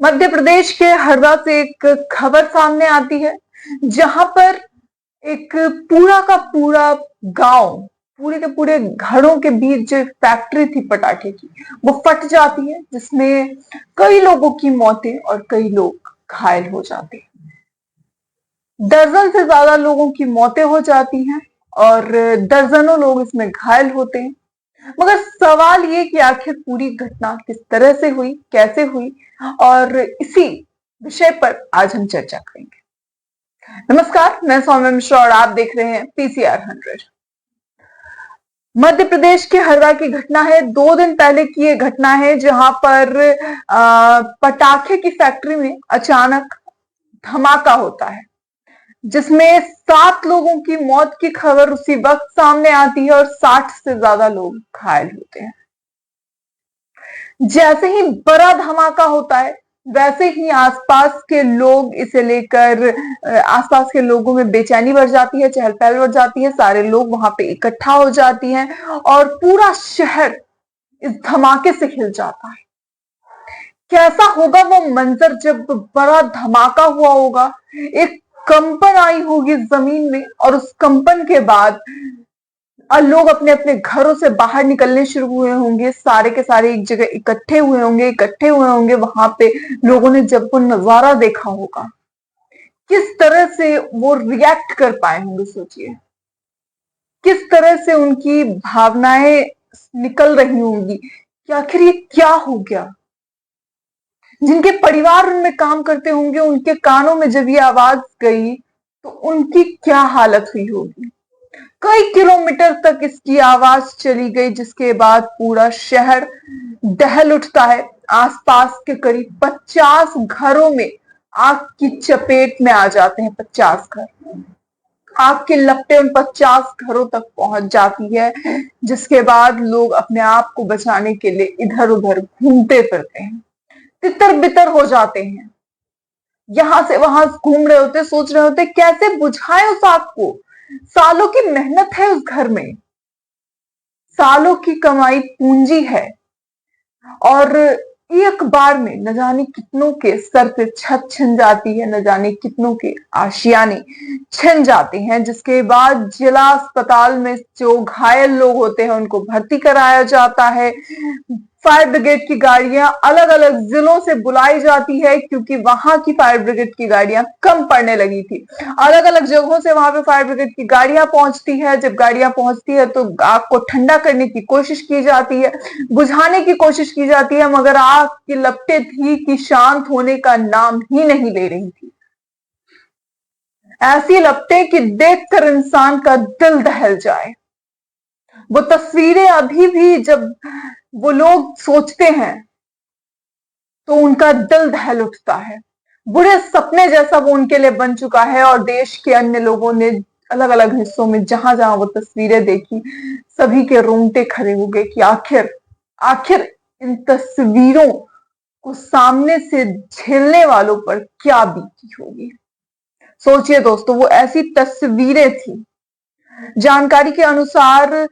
मध्य प्रदेश के हरदा से एक खबर सामने आती है, जहां पर एक पूरा का पूरा गांव, पूरे के पूरे घरों के बीच जो फैक्ट्री थी पटाखे की, वो फट जाती है, जिसमें कई लोगों की मौतें और कई लोग घायल हो जाते हैं। दर्जन से ज्यादा लोगों की मौतें हो जाती हैं और दर्जनों लोग इसमें घायल होते हैं। मगर सवाल ये कि आखिर पूरी घटना किस तरह से हुई, कैसे हुई, और इसी विषय पर आज हम चर्चा करेंगे। नमस्कार, मैं सौम्य मिश्रा और आप देख रहे हैं पीसीआर 100। मध्य प्रदेश के हरदा की घटना है। 2 दिन पहले की ये घटना है, जहां पर पटाखे की फैक्ट्री में अचानक धमाका होता है, जिसमें 7 लोगों की मौत की खबर उसी वक्त सामने आती है और 60 से ज्यादा लोग घायल होते हैं। जैसे ही बड़ा धमाका होता है, वैसे ही आसपास के लोग इसे लेकर आसपास के लोगों में बेचैनी बढ़ जाती है, चहल पहल बढ़ जाती है। सारे लोग वहां पे इकट्ठा हो जाती हैं और पूरा शहर इस धमाके से हिल जाता है। कैसा होगा वो मंजर जब बड़ा धमाका हुआ होगा, एक कंपन आई होगी जमीन में, और उस कंपन के बाद लोग अपने अपने घरों से बाहर निकलने शुरू हुए होंगे। सारे के सारे एक जगह इकट्ठे हुए होंगे। वहां पे लोगों ने जब वो नजारा देखा होगा, किस तरह से वो रिएक्ट कर पाए होंगे, सोचिए किस तरह से उनकी भावनाएं निकल रही होंगी कि आखिर ये क्या हो गया। जिनके परिवार उनमें काम करते होंगे, उनके कानों में जब ये आवाज गई तो उनकी क्या हालत हुई होगी। कई किलोमीटर तक इसकी आवाज चली गई, जिसके बाद पूरा शहर दहल उठता है। आसपास के करीब 50 घरों में आग की चपेट में आ जाते हैं। 50 घर, आग की लपटें उन 50 घरों तक पहुंच जाती है, जिसके बाद लोग अपने आप को बचाने के लिए इधर उधर घूमते फिरते हैं, तितर बितर हो जाते हैं। यहां से वहां घूम रहे होते, सोच रहे होते कैसे बुझाएं उस आग को। सालों की मेहनत है उस घर में, सालों की कमाई पूंजी है, और एक बार में न जाने कितनों के सर से छत छिन जाती है, न जाने कितनों के आशियाने छिन जाते हैं। जिसके बाद जिला अस्पताल में जो घायल लोग होते हैं उनको भर्ती कराया जाता है। फायर ब्रिगेड की गाड़ियां अलग अलग जिलों से बुलाई जाती है, क्योंकि वहां की फायर ब्रिगेड की गाड़ियां कम पड़ने लगी थी। अलग अलग जगहों से वहां पे फायर ब्रिगेड की गाड़ियां पहुंचती है। जब गाड़ियां पहुंचती है तो आग को ठंडा करने की कोशिश की जाती है, बुझाने की कोशिश की जाती है, मगर आग की लपटें थी कि शांत होने का नाम ही नहीं ले रही थी। ऐसी लपटें कि देखकर इंसान का दिल दहल जाए। वो तस्वीरें अभी भी जब वो लोग सोचते हैं तो उनका दिल दहल उठता है। बुरे सपने जैसा वो उनके लिए बन चुका है, और देश के अन्य लोगों ने अलग अलग हिस्सों में जहां जहां वो तस्वीरें देखी, सभी के रोंगटे खड़े हो गए कि आखिर आखिर इन तस्वीरों को सामने से झेलने वालों पर क्या बीती होगी। सोचिए दोस्तों, वो ऐसी तस्वीरें थी। जानकारी के अनुसार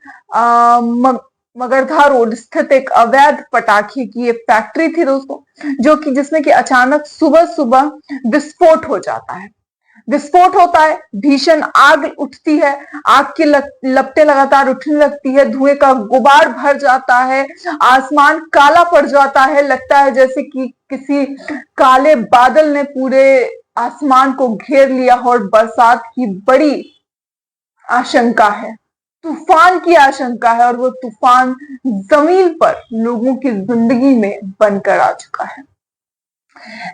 मगरधा रोड स्थित एक अवैध पटाखे की एक फैक्ट्री थी दोस्तों, जिसमें कि अचानक सुबह सुबह विस्फोट हो जाता है। विस्फोट होता है, भीषण आग उठती है, आग की लपटें लगातार उठने लगती है, धुएं का गुबार भर जाता है, आसमान काला पड़ जाता है। लगता है जैसे कि किसी काले बादल ने पूरे आसमान को घेर लिया हो और बरसात की बड़ी आशंका है, तूफान की आशंका है, और वो तूफान जमीन पर लोगों की जिंदगी में बनकर आ चुका है।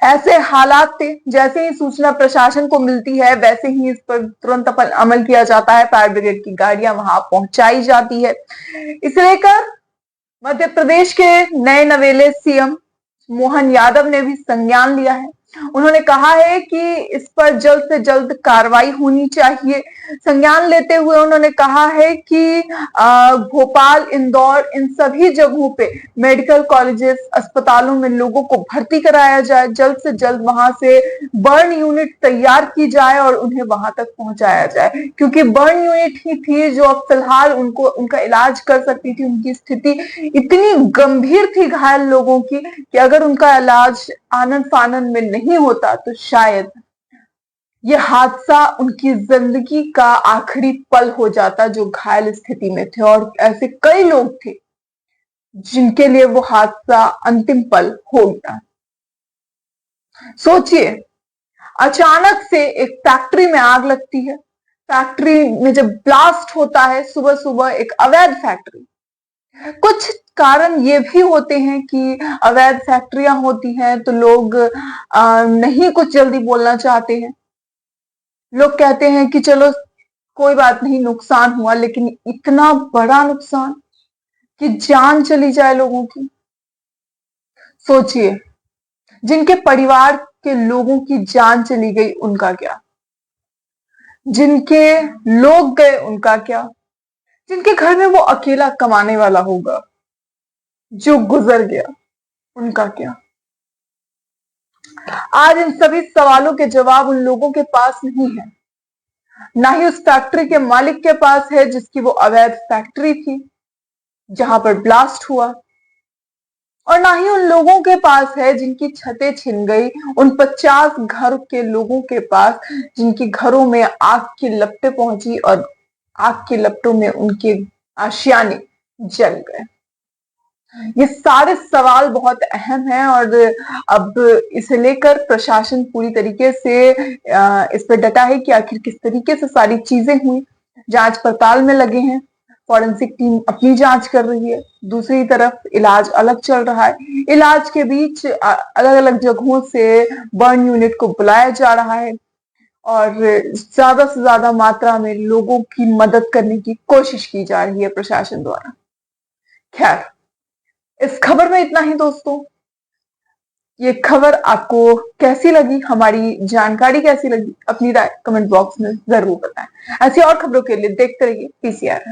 ऐसे हालात थे, जैसे ही सूचना प्रशासन को मिलती है वैसे ही इस पर तुरंत अमल किया जाता है। फायर ब्रिगेड की गाड़ियां वहां पहुंचाई जाती है। इसे लेकर मध्य प्रदेश के नए नवेले सीएम मोहन यादव ने भी संज्ञान लिया है। उन्होंने कहा है कि इस पर जल्द से जल्द कार्रवाई होनी चाहिए। संज्ञान लेते हुए उन्होंने कहा है कि भोपाल, इंदौर, इन सभी जगहों पे मेडिकल कॉलेजेस, अस्पतालों में लोगों को भर्ती कराया जाए, जल्द से जल्द वहां से बर्न यूनिट तैयार की जाए और उन्हें वहां तक पहुंचाया जाए, क्योंकि बर्न यूनिट ही थी जो अब फिलहाल उनको उनका इलाज कर सकती थी। उनकी स्थिति इतनी गंभीर थी घायल लोगों की कि अगर उनका इलाज आनन फानन में नहीं होता तो शायद ये हादसा उनकी जिंदगी का आखिरी पल हो जाता, जो घायल स्थिति में थे। और ऐसे कई लोग थे जिनके लिए वो हादसा अंतिम पल हो गया। सोचिए, अचानक से एक फैक्ट्री में आग लगती है। फैक्ट्री में जब ब्लास्ट होता है सुबह सुबह, एक अवैध फैक्ट्री, कुछ कारण ये भी होते हैं कि अवैध फैक्ट्रियां होती हैं तो लोग नहीं कुछ जल्दी बोलना चाहते हैं। लोग कहते हैं कि चलो कोई बात नहीं, नुकसान हुआ, लेकिन इतना बड़ा नुकसान कि जान चली जाए लोगों की। सोचिए, जिनके परिवार के लोगों की जान चली गई उनका क्या, जिनके लोग गए उनका क्या, जिनके घर में वो अकेला कमाने वाला होगा जो गुजर गया उनका क्या। आज इन सभी सवालों के जवाब उन लोगों के पास नहीं है, ना ही उस फैक्ट्री के मालिक के पास है जिसकी वो अवैध फैक्ट्री थी जहां पर ब्लास्ट हुआ, और ना ही उन लोगों के पास है जिनकी छतें छिन गई, उन 50 घर के लोगों के पास जिनके घरों में आग की लपटें पहुंची और आग की लपटों में उनके आशियाने जल गए। ये सारे सवाल बहुत अहम हैं और अब इसे लेकर प्रशासन पूरी तरीके से इस पर डटा है कि आखिर किस तरीके से सारी चीजें हुई। जांच पड़ताल में लगे हैं, फॉरेंसिक टीम अपनी जांच कर रही है, दूसरी तरफ इलाज अलग चल रहा है। इलाज के बीच अलग अलग जगहों से बर्न यूनिट को बुलाया जा रहा है और ज्यादा से ज्यादा मात्रा में लोगों की मदद करने की कोशिश की जा रही है प्रशासन द्वारा। खैर, इस खबर में इतना ही दोस्तों। ये खबर आपको कैसी लगी, हमारी जानकारी कैसी लगी, अपनी राय कमेंट बॉक्स में जरूर बताएं। ऐसी और खबरों के लिए देखते रहिए पीसीआर।